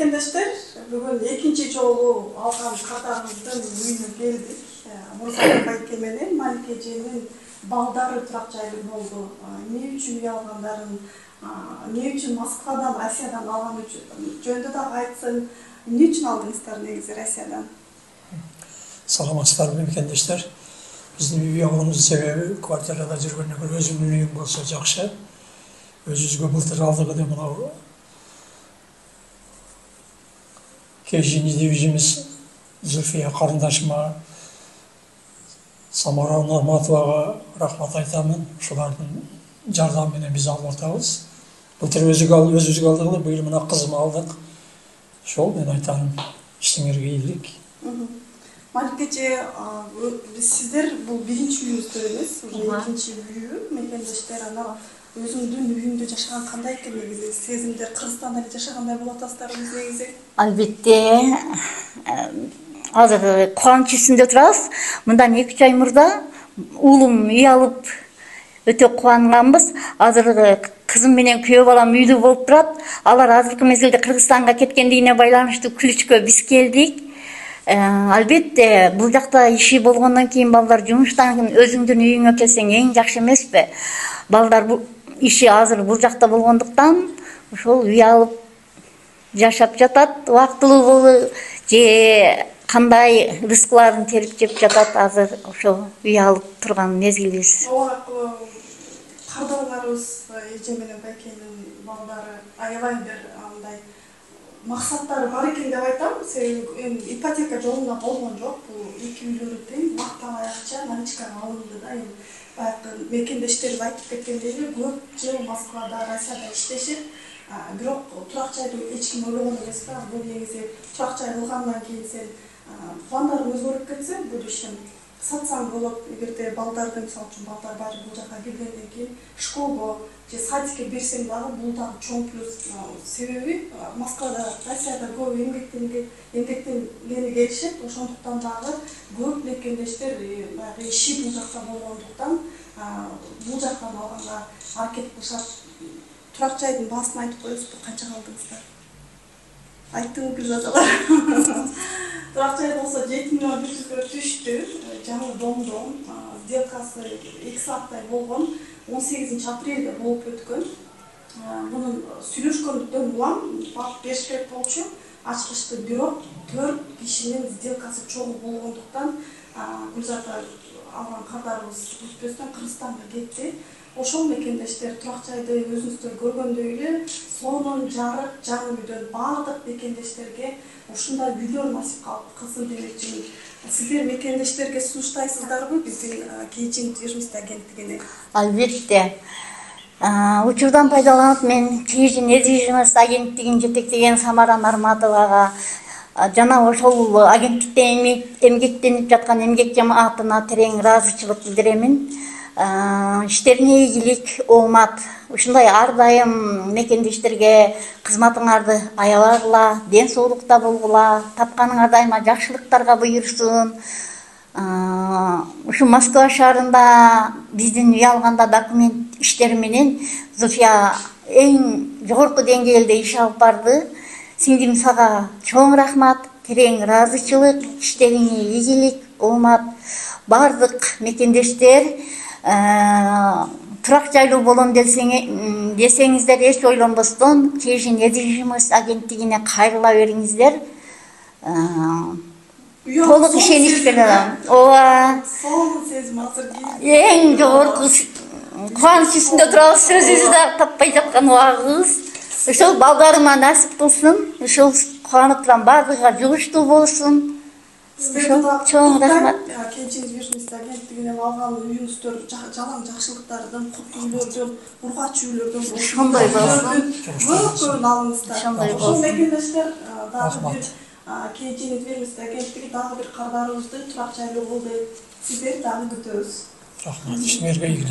Мекендештер, бүгін екінші жолу алған қатарымыздың үйіне келдік. Мұрза Байке менен Малик эженин балдары турак жайлы болду. Не үчүн үй алгандарын, не үчүн Москвадан, Россиядан алган жөнүндө да айтсын. Не үчүн алдыңыздар негизи Россиядан? Саламатсыздарбы мекендештер. Биздин үй алуубуздун себеби квартирада жүргөндөн көрө өзүмдүн үйүм болсо жакшы. Өзүбүзгө былтыр алдык эле мынау Кежин идебизimiz Зульфия карындашыма, Самара Нурматовага рахмат айтамын. Ушулардын жардамы менен биз алып атабыз. Былтыр өзүбүзгө алдык эле, быйыл мына кызыма алдык. Ошол мен айтам, иштиңерге ийгилик. Малик эже, сиздер бул биринчи үйүңүздөр эмес, уже экинчи үйү, мекендештер анан өзүңдүн үйүндө жашаган кандай экен негизи? Сезимдер Кыргызстанда эле жашагандай болуп атасыздарбы негизи? Албетте, азыр кубанч үстүндө турабыз. Мындан 2-3 ай мурда уулум үй алып өтө кубанганбыз. Азыр кызым менен күйөө балам үйдө болуп турат. Алар азыркы мезгилде Кыргызстанга кеткендигине байланыштуу күлүчкө биз келдик. Албетте, бул жакта иши болгондон кийин балдар жумуштан өзүңдүн үйүңө келсең эң жакшы эмеспи? Балдар иши азыр бул жакта болгондуктан ошол үй алып жашап жатат, убактылуу болуп же кандай рызкыларын терип жеп жатат. Азыр ошо үй алып турган мезгилибиз. Кардарларыбыз эже менен Байкенин балдары аябай бир андай максаттары бар экен деп айтам. Себеби ипотека жолунда болгон жок. Бул эки үйлөрү тең мактабай акча наличкага алынды да. Баягы мекендештерибиз айтып кеткендей эле көп жыл Москвада, Россияда иштешип, бирок турак жайды эч ким ойлогон эмес да. Бул негизи турак жай кылгандан кийин сен пландарың өзгөрүп кетсе, будущем сатсаң болот. Эгерде балдарды, мисалы үчүн балдар баары бул жака келгенден кийин школго же садикке берсең дагы бул дагы чоң плюс. Себеби Москвада, Россияда көп эмгектенгени келишет. Ошондуктан дагы көп мекендештер баягы иши бул жакта болгондуктан бул жактан алганга аракет кылышат. Турак жайдын баасын айтып коесузбу, канча калдыңыздар? Айттыңбы Гүлзадалар? Турак жай болсо 7.100.000 түштү. Жаңы домдон сделкасы 2 сааттай болгон. 18 апрелде болуп өткөн. Мунун сүйлөшкөндөн улам бак бериш керек болчу. Ачкычты бирок 4 кишинин сделкасы чогуу болгондуктан Гүлзада алган кардarbыз өтпөстөн Кыргызстанга кетти. Ошол мекендештер турак жайды өзүңүздөр көргөндөй эле сонун жарык жаңы үйдөн баардык мекендештерге ушундай үйлөр насип кылсын демекчимин. Сиздер мекендештерге сунуштайсыздарбы биздин Кежин недвижимость агенттигине? Албетте. Учурдан пайдаланып мен Кежин недвижимость агенттигин жетектеген Самара Нурматовага жана ошол агенттикте эмгектенип жаткан эмгек жамаатына терең ыраазычылык билдиремин. Иштерине ийгилик, оомат. Ушундай ар дайым мекендештерге кызматыңарды аябагыла, ден соолукта болгула, тапканыңар дайыма жакшылыктарга буйрсун. Ушу Москва шаарында биздин үй алганда документ иштери менен Зульфия эң жогорку деңгээлде иш алып барды. Сиңдим, сага чоң рахмат, терең ыраазычылык, иштериңе ийгилик, оомат. Бардык мекендештер турак жайлуу болом десеңиздер эч ойлонбостон Кежин недвижимость агенттигине кайрыла бериңиздер. Толук ишенич менен. Ооба. Сонун сезим азыр Эң жогорку кубанч үстүндө турабыз, сөзүбүздү да таппай жаткан убагыбыз. Ошол балдарыма насип кылсын, ошол кубанып турам, баардыгыга жугуштуу болсун. Чоң рахмат. Кежин недвижимость агенттигинен алган үйүңүздөр жалаң жакшылыктардан, кут үйлөрдөн, ургач үйлөрдөн ошондой болсун. Көп алыңыздар. Ошондой болсун. Ошол мекендештер дагы бир Кежин недвижимость агенттиги дагы бир кардарыбызды турак жайлуу болду. Сиздерди дагы күтөбүз. Рахмат, иштиңерге ийгилик.